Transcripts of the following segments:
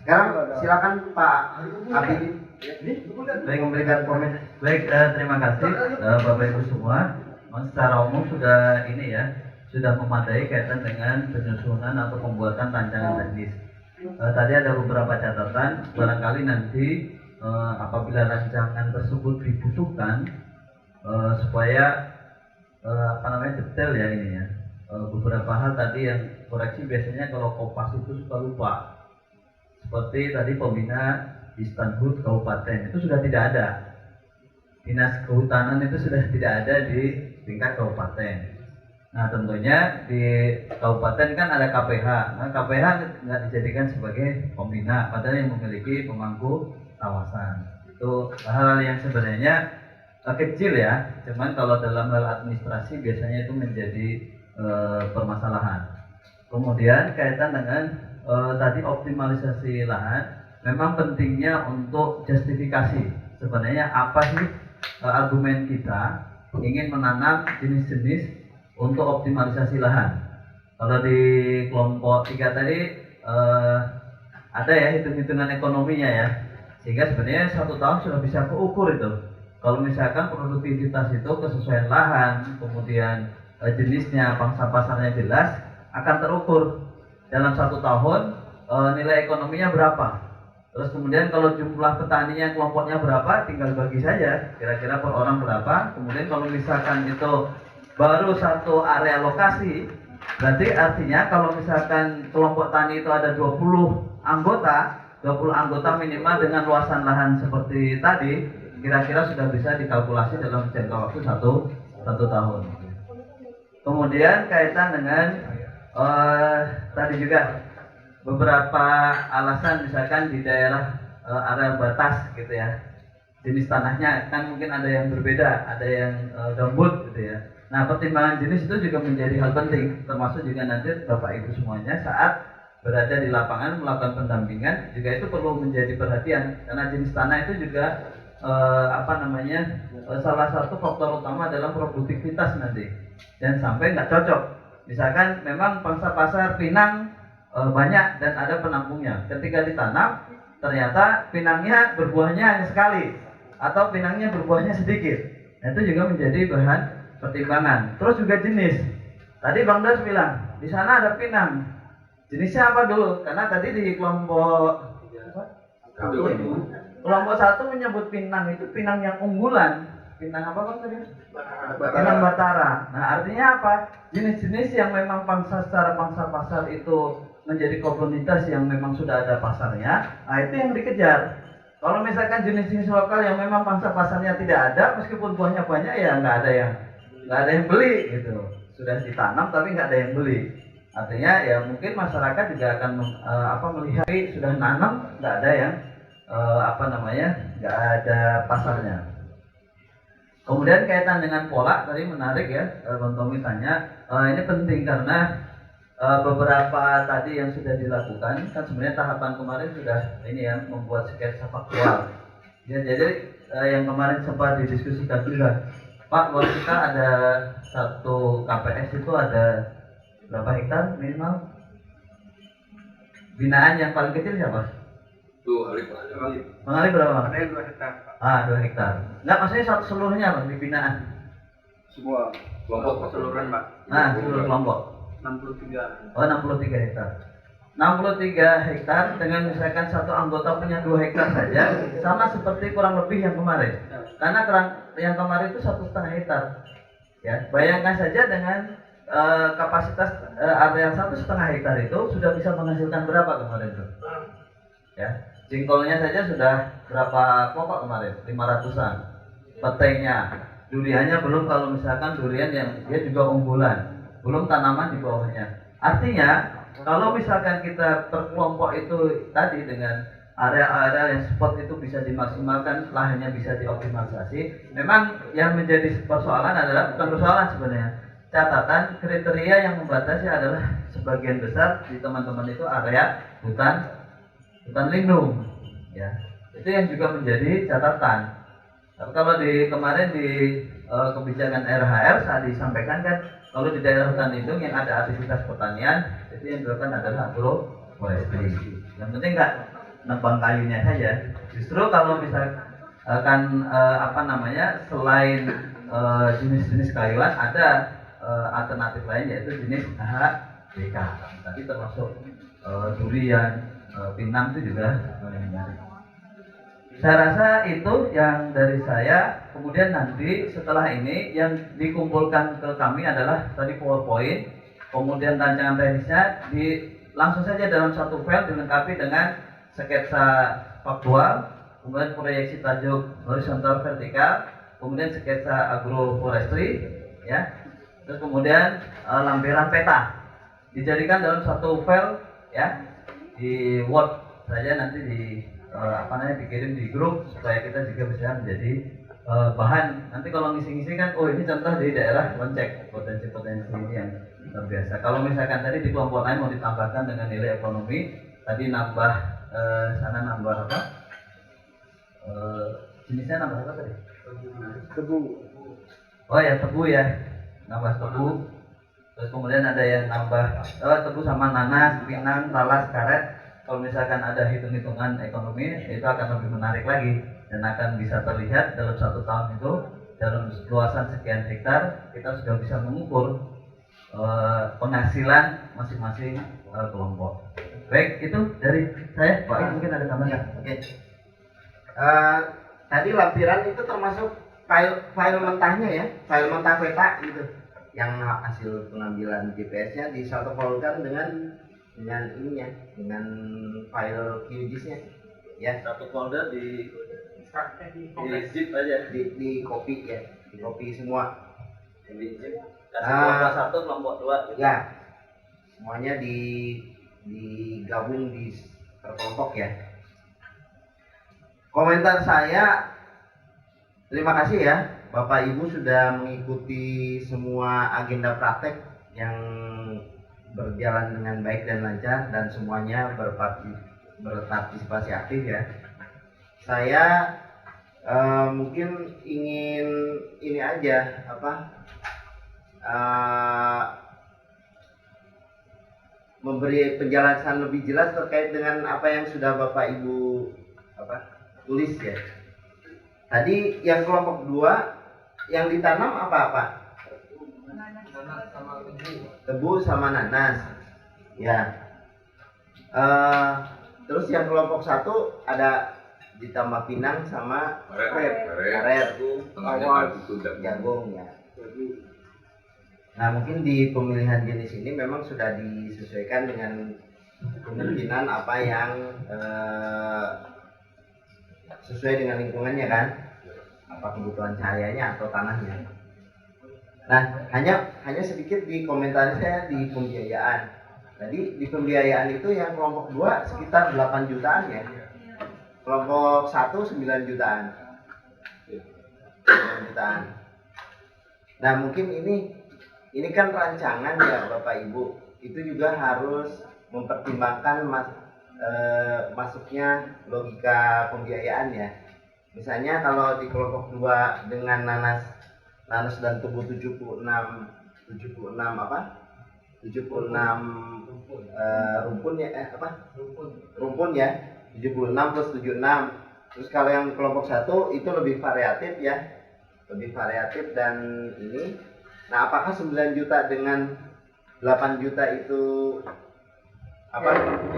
Sekarang silakan Pak Abi baik memberikan komen. Baik, terima kasih Bapak Ibu semua. Secara umum sudah ini ya, sudah memadai kaitan dengan penyusunan atau pembuatan rancangan teknis. Tadi ada beberapa catatan, barangkali nanti apabila rancangan tersebut dibutuhkan supaya detail ya ini ya. Beberapa hal tadi yang koreksi biasanya kalau Kopas itu suka lupa. Seperti tadi pembina Istanbul Kabupaten itu sudah tidak ada. Dinas Kehutanan itu sudah tidak ada di tingkat kabupaten. Nah tentunya di kabupaten kan ada KPH. Nah KPH nggak dijadikan sebagai pembina, padahal yang memiliki pemangku kawasan. Itu hal-hal yang sebenarnya kecil ya. Cuman kalau dalam hal administrasi biasanya itu menjadi permasalahan. Kemudian kaitan dengan tadi optimalisasi lahan, memang pentingnya untuk justifikasi. Sebenarnya apa sih argumen kita ingin menanam jenis-jenis untuk optimalisasi lahan. Kalau di kelompok 3 tadi ada ya hitung-hitungan ekonominya ya, sehingga sebenarnya 1 tahun sudah bisa keukur itu. Kalau misalkan produktivitas itu kesesuaian lahan, kemudian jenisnya, pangsa pasarnya jelas, akan terukur dalam 1 tahun nilai ekonominya berapa. Terus kemudian kalau jumlah petaninya kelompoknya berapa, tinggal bagi saja kira-kira per orang berapa. Kemudian kalau misalkan itu baru 1 area lokasi, berarti artinya kalau misalkan kelompok tani itu ada 20 anggota minimal dengan luasan lahan seperti tadi, kira-kira sudah bisa dikalkulasi dalam jangka waktu satu tahun. Kemudian kaitan dengan tadi juga beberapa alasan, misalkan di daerah area batas gitu ya, jenis tanahnya kan mungkin ada yang berbeda, ada yang gambut gitu ya. Nah pertimbangan jenis itu juga menjadi hal penting, termasuk juga nanti Bapak Ibu semuanya saat berada di lapangan melakukan pendampingan juga itu perlu menjadi perhatian, karena jenis tanah itu juga salah satu faktor utama dalam produktivitas nanti, dan sampai nggak cocok. Misalkan memang pangsa pasar pinang banyak dan ada penampungnya. Ketika ditanam, ternyata pinangnya berbuahnya hanya sekali atau pinangnya berbuahnya sedikit. Nah, itu juga menjadi bahan pertimbangan. Terus juga jenis. Tadi Bang Das bilang di sana ada pinang. Jenisnya apa dulu? Karena tadi di kelompok 1 menyebut pinang itu pinang yang unggulan. Pinang apa Bang tadi? Pinang Batara. Nah artinya apa? Jenis-jenis yang memang secara pangsa pasar itu menjadi komunitas yang memang sudah ada pasarnya, nah itu yang dikejar. Kalau misalkan jenis-jenis lokal yang memang pangsa pasarnya tidak ada, meskipun buahnya banyak ya nggak ada yang beli gitu. Sudah ditanam tapi nggak ada yang beli. Artinya ya mungkin masyarakat juga akan melihat sudah nanam nggak ada yang nggak ada pasarnya. Kemudian kaitan dengan pola tadi menarik ya, Bang Tommy tanya, ini penting karena beberapa tadi yang sudah dilakukan kan sebenarnya tahapan kemarin sudah ini ya, membuat sketsa faktual. Ya, jadi yang kemarin sempat didiskusikan juga, Pak, buat kita ada 1 KPS itu ada berapa hektar minimal? Binaan yang paling kecil siapa? Bang Ali berapa? Ada 2 hektar. 2 hektar. Enggak, maksudnya seluruhnya Bang di binaan. Semua kelompok keseluruhan Pak. Nah, seluruh kelompok. 63. Oh, 63 hektar. 63 hektar dengan misalkan 1 anggota punya 2 hektar saja, sama seperti kurang lebih yang kemarin. Karena yang kemarin itu 1,5 hektar. Ya, bayangkan saja dengan kapasitas area 1,5 hektar itu sudah bisa menghasilkan berapa kemarin tuh? Ya, jengkolnya saja sudah berapa kelompok kemarin? 500-an. Petainya, duriannya belum, kalau misalkan durian yang dia juga unggulan, belum tanaman di bawahnya. Artinya kalau misalkan kita per kelompok itu tadi dengan area-area yang spot itu bisa dimaksimalkan, lahannya bisa dioptimalisasi. Memang yang menjadi persoalan adalah, bukan persoalan sebenarnya, catatan kriteria yang membatasi adalah sebagian besar di teman-teman itu area hutan lindung, ya. Itu yang juga menjadi catatan. Tapi kalau di kemarin di kebijakan RHR saat disampaikan kan, kalau di daerah hutan lindung yang ada aktivitas pertanian, itu yang dilakukan adalah agroforestry. Yang penting nebang kayunya saja. Justru kalau misalkan selain jenis-jenis kayuan ada alternatif lain yaitu jenis HBK. Tadi termasuk durian, pinang itu juga menarik. Saya rasa itu yang dari saya. Kemudian nanti setelah ini yang dikumpulkan ke kami adalah tadi PowerPoint, kemudian rancangan teknisnya langsung saja dalam satu file dilengkapi dengan sketsa faktual, kemudian proyeksi tajuk horizontal vertikal, kemudian sketsa agroforestry, ya, terus kemudian lampiran peta dijadikan dalam satu file, ya, di Word saja nanti dikirim di grup supaya kita juga bisa menjadi bahan. Nanti kalau ngisi-ngisi kan, oh ini contoh dari daerah Loncek, potensi-potensi ini yang luar biasa. Kalau misalkan tadi di kelompok lain mau ditambahkan dengan nilai ekonomi, tadi nambah nambah apa? Jenisnya nambah apa tadi? Tebu. Oh ya, tebu ya, nambah tebu. Terus kemudian ada yang nambah tebu sama nanas, pinang, talas, karet. Kalau misalkan ada hitung-hitungan ekonomi, itu akan lebih menarik lagi dan akan bisa terlihat dalam 1 tahun itu dalam luasan sekian hektar kita sudah bisa mengukur penghasilan masing-masing kelompok. Baik, itu dari saya. Pak, mungkin ada tambahan. Oke. Tadi lampiran itu termasuk file mentahnya ya, file mentah peta gitu, yang hasil pengambilan GPS-nya disatukan dengan ininya, dengan file QGIS-nya, ya. Satu folder di zip aja, di copy ya, di copy semua. di zip. Kelompok 1, kelompok 2. Ya, semuanya digabung di per kelompok ya. Komentar saya, terima kasih ya Bapak Ibu sudah mengikuti semua agenda praktek yang berjalan dengan baik dan lancar dan semuanya berpartisipasi aktif ya. Saya mungkin ingin ini aja memberi penjelasan lebih jelas terkait dengan apa yang sudah Bapak Ibu tulis ya. Tadi yang kelompok 2 yang ditanam apa? Tebu sama nanas, ya. Terus yang kelompok 1 ada ditambah pinang sama karet, jagung ya. Nah mungkin di pemilihan jenis ini memang sudah disesuaikan dengan kemungkinan apa yang sesuai dengan lingkungannya kan, apa kebutuhan cahayanya atau tanahnya. Nah, hanya sedikit di komentar saya di pembiayaan. Tadi di pembiayaan itu yang kelompok 2 sekitar 8 jutaan ya. Kelompok 1 9 jutaan. 9 jutaan. Nah, mungkin ini kan rancangan ya Bapak Ibu. Itu juga harus mempertimbangkan masuknya logika pembiayaan ya. Misalnya kalau di kelompok 2 dengan nanas dan tebu 76 rumpun ya, rumpun ya, 76 plus 76. Terus kalau yang kelompok 1 itu lebih variatif ya, dan ini. Nah, apakah 9 juta dengan 8 juta itu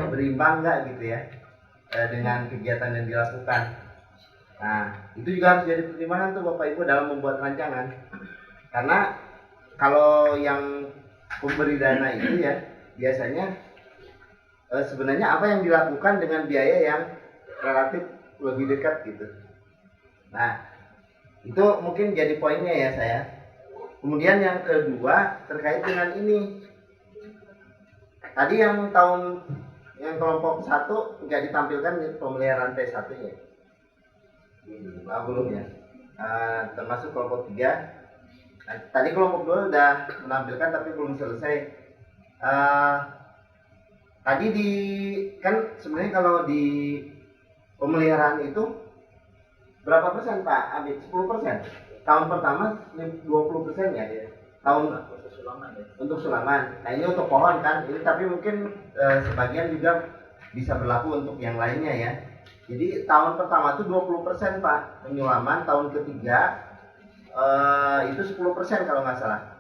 berimbang nggak gitu ya dengan kegiatan yang dilakukan? Nah, itu juga harus jadi pertimbangan tuh Bapak Ibu dalam membuat rancangan. Karena kalau yang pemberi dana itu ya biasanya sebenarnya apa yang dilakukan dengan biaya yang relatif lebih dekat gitu. Nah, itu mungkin jadi poinnya ya saya. Kemudian yang kedua terkait dengan ini. Tadi yang kelompok 1 nggak ditampilkan pemeliharaan T1 ya. Belum ya. Termasuk kelompok 3. Nah, tadi kelompok 2 udah menampilkan tapi belum selesai. Tadi kan sebenarnya kalau di pemeliharaan itu berapa persen Pak Abid? 10%. Tahun pertama 20% ya. Tahun untuk sulaman. Nah ini untuk pohon kan. Ini tapi mungkin sebagian juga bisa berlaku untuk yang lainnya ya. Jadi tahun pertama itu 20% Pak penyulaman, tahun ketiga itu 10% kalau nggak salah.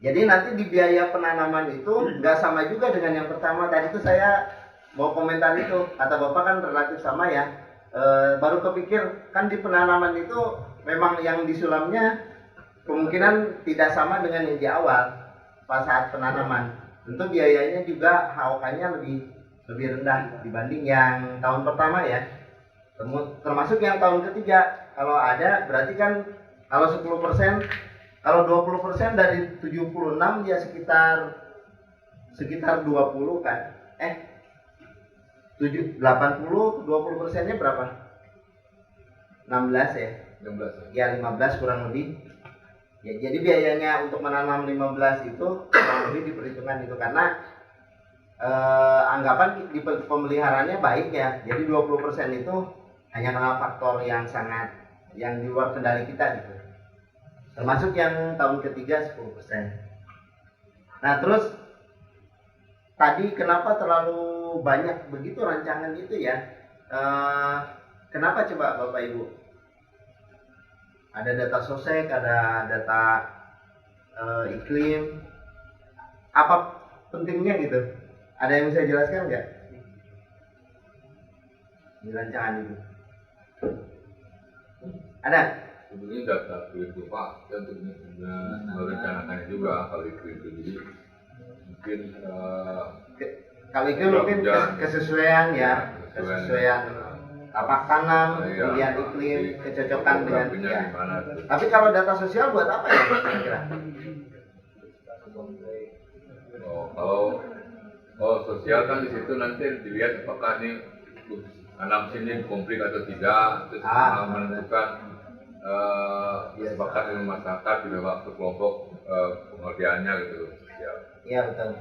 Jadi nanti di biaya penanaman itu nggak sama juga dengan yang pertama. Tadi itu saya mau komentar itu, kata Bapak kan relatif sama ya. Baru kepikir kan di penanaman itu memang yang disulamnya kemungkinan tidak sama dengan yang di awal pas saat penanaman. Tentu biayanya juga HOK-nya lebih rendah dibanding yang tahun pertama ya. Termasuk yang tahun ketiga. Kalau ada berarti kan kalau 10%, kalau 20% dari 76 ya sekitar 20 kan. 80, 20%-nya berapa? 16 ya? 16 Ya 15 kurang lebih. Ya, jadi biayanya untuk menanam 15 itu kurang lebih diperhitungkan itu karena anggapan di pemeliharaannya baik ya. Jadi 20% itu hanya karena faktor yang di luar kendali kita gitu. Termasuk yang tahun ketiga 10%. Nah terus tadi kenapa terlalu banyak begitu rancangan itu ya? Kenapa coba Bapak Ibu? Ada data sosek, ada data iklim. Apa pentingnya gitu? Ada yang bisa jelaskan nggak? Di rancangan itu. Ada? Sebenarnya data itu Pak, dan untuk merencanakannya juga kalau itu jadi mungkin Kalau itu mungkin kesesuaian ya, kesesuaian tapak tanam, pilihan iklim, kecocokan dengan ya. Tapi kalau data sosial buat apa ya kira-kira? Kalau sosial kan di situ nanti dilihat apakah ini tanam sini konflik atau tidak, terus menentukan kesepakatan dengan masyarakat di waktu kelompok pengerjaannya gitu. Iya betul.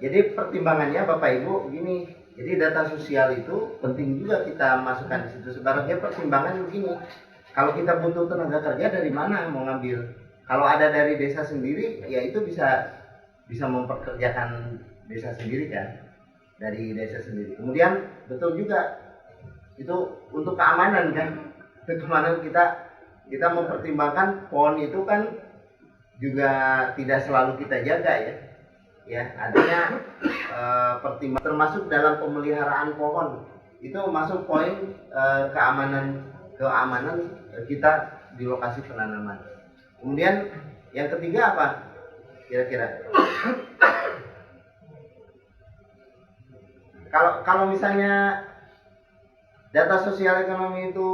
Jadi pertimbangannya Bapak Ibu begini. Jadi data sosial itu penting juga kita masukkan di situ. Sebenarnya pertimbangan begini. Kalau kita butuh tenaga kerja dari mana mau ngambil? Kalau ada dari desa sendiri, ya itu bisa memperkerjakan desa sendiri kan, dari desa sendiri. Kemudian betul juga itu untuk keamanan kan, keamanan kita mempertimbangkan pohon itu kan juga tidak selalu kita jaga ya. Ya, artinya pertimbangan termasuk dalam pemeliharaan pohon itu masuk poin keamanan kita di lokasi penanaman. Kemudian yang ketiga apa kira-kira? Kalau misalnya data sosial ekonomi itu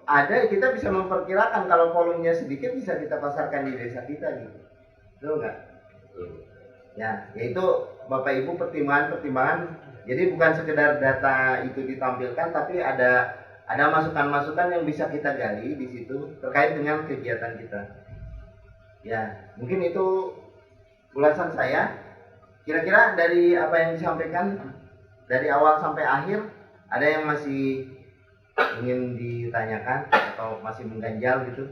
ada, kita bisa memperkirakan kalau volumenya sedikit bisa kita pasarkan di desa kita gitu. Betul nggak? Ya, yaitu Bapak Ibu pertimbangan. Jadi bukan sekedar data itu ditampilkan, tapi ada masukan-masukan yang bisa kita gali di situ terkait dengan kegiatan kita. Ya, mungkin itu ulasan saya. Kira-kira dari apa yang disampaikan dari awal sampai akhir, ada yang masih ingin ditanyakan atau masih mengganjal gitu?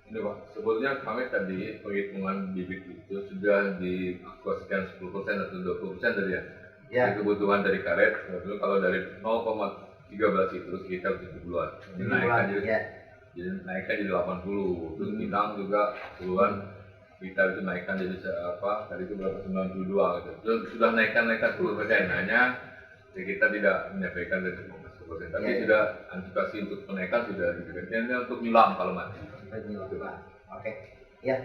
Ini Pak, sebetulnya kami tadi penghitungan bibit itu sudah dialokasikan 10% atau 20% dari ya. Kebutuhan dari karet, sebetulnya kalau dari 0,13 itu sekitar 70-an. Dinaikkan jadi naikkan jadi 80. Terus bintang juga puluhan kita itu naikkan jadi tadi itu berapa 92 gitu. Terus sudah naikkan 10%. Hanya kita tidak menyampaikan dari 10%, tapi sudah antisipasi untuk kenaikan sudah digantinya untuk nyulam kalau mati. Oke, ya,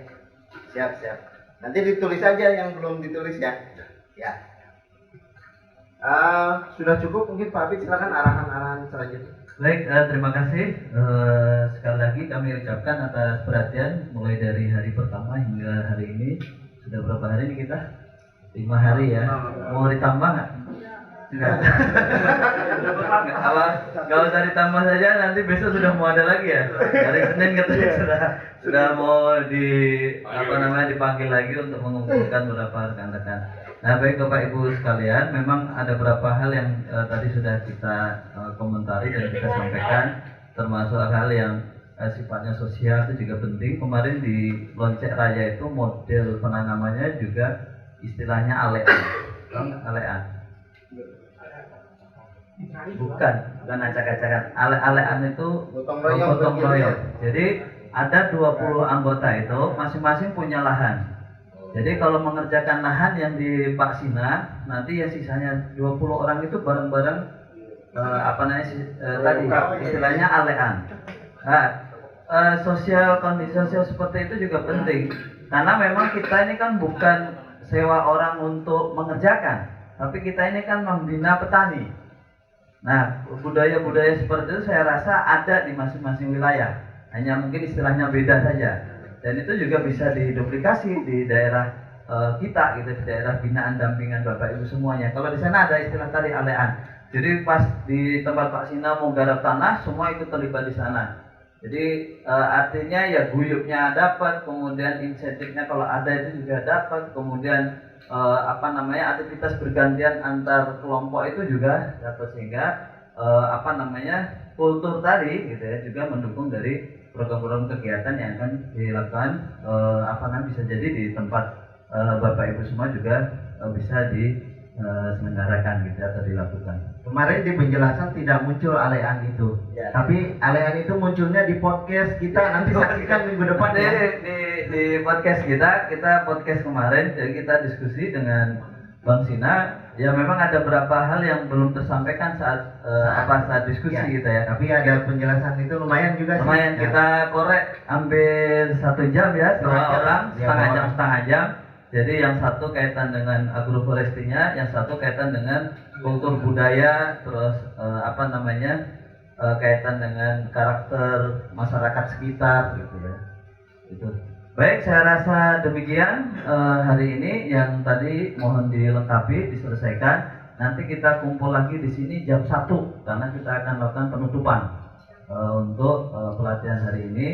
siap. Nanti ditulis aja yang belum ditulis ya. Ya. Sudah cukup mungkin Pak Abid, silakan arahan-arahan selanjutnya. Baik, terima kasih. Sekali lagi kami ucapkan atas perhatian mulai dari hari pertama hingga hari ini. Sudah berapa hari ini kita? 5 hari ya. Mau ditambah nggak? Kalau dari tambah saja nanti besok sudah mau ada lagi ya. Dari Senin katanya sudah mau dipanggil lagi untuk mengumpulkan beberapa rekan-rekan. Nah baik Bapak Ibu sekalian, memang ada beberapa hal yang tadi sudah kita komentari dan kita sampaikan, termasuk hal yang sifatnya sosial itu juga penting. Kemarin di Lonceng Raya itu model penanamannya juga istilahnya alean. Bukan acak-acakan. Ale-alean itu Gotong royong. gotong royong. Jadi ada 20 anggota itu masing-masing punya lahan. Jadi kalau mengerjakan lahan yang di Pak Sina, nanti yang sisanya 20 orang itu bareng-bareng tadi istilahnya alean. Nah, kondisi sosial seperti itu juga penting karena memang kita ini kan bukan sewa orang untuk mengerjakan, tapi kita ini kan membina petani. Nah, budaya-budaya seperti itu saya rasa ada di masing-masing wilayah, hanya mungkin istilahnya beda saja. Dan itu juga bisa diduplikasi di daerah kita gitu, di daerah binaan dampingan Bapak Ibu semuanya. Kalau di sana ada istilah tadi alean. Jadi pas di tempat Pak Sina mau garap tanah, semua ikut terlibat di sana. Jadi artinya ya guyupnya dapat, kemudian insentifnya kalau ada itu juga dapat, kemudian aktivitas bergantian antar kelompok itu juga dapat, sehingga kultur tadi gitu ya juga mendukung dari program-program kegiatan yang akan dilakukan bisa jadi di tempat Bapak Ibu semua juga bisa diselenggarakan gitu atau dilakukan. Kemarin di penjelasan tidak muncul alean itu, Ya. tapi alean itu munculnya di podcast kita. Nanti saksikan minggu depan ya. Di podcast kita podcast kemarin, jadi kita diskusi dengan Bang Sina. Ya memang ada beberapa hal yang belum tersampaikan saat diskusi Ya. gitu ya. Tapi ada penjelasan itu lumayan juga sih. Lumayan Ya. kita korek hampir 1 jam ya, dua Setengah jam. orang, Ya, setengah jam. Jadi yang satu kaitan dengan agroforestinya, yang satu kaitan dengan kultur budaya, terus kaitan dengan karakter masyarakat sekitar gitu ya. Itu. Baik, saya rasa demikian hari ini yang tadi mohon dilengkapi, diselesaikan. Nanti kita kumpul lagi di sini jam 1 karena kita akan lakukan penutupan untuk pelatihan hari ini.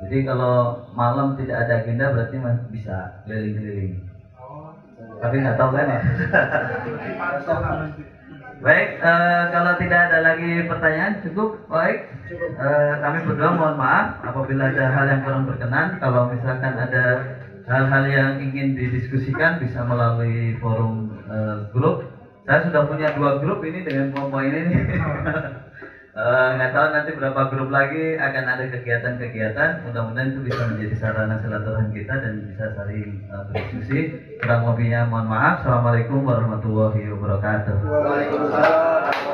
Jadi kalau malam tidak ada agenda berarti bisa keliling-keliling. Tapi nggak tahu kan ya. Baik, kalau tidak ada lagi pertanyaan cukup. Baik, kami berdua mohon maaf apabila ada hal yang kurang berkenan. Kalau misalkan ada hal-hal yang ingin didiskusikan bisa melalui forum grup. Saya sudah punya 2 grup ini dengan kelompok ini nih. Nggak tahu nanti berapa grup lagi akan ada kegiatan-kegiatan. Mudah-mudahan itu bisa menjadi sarana silaturahmi kita dan bisa saling berdiskusi. Kurang lebihnya mohon maaf. Assalamualaikum warahmatullahi wabarakatuh. Waalaikumsalam.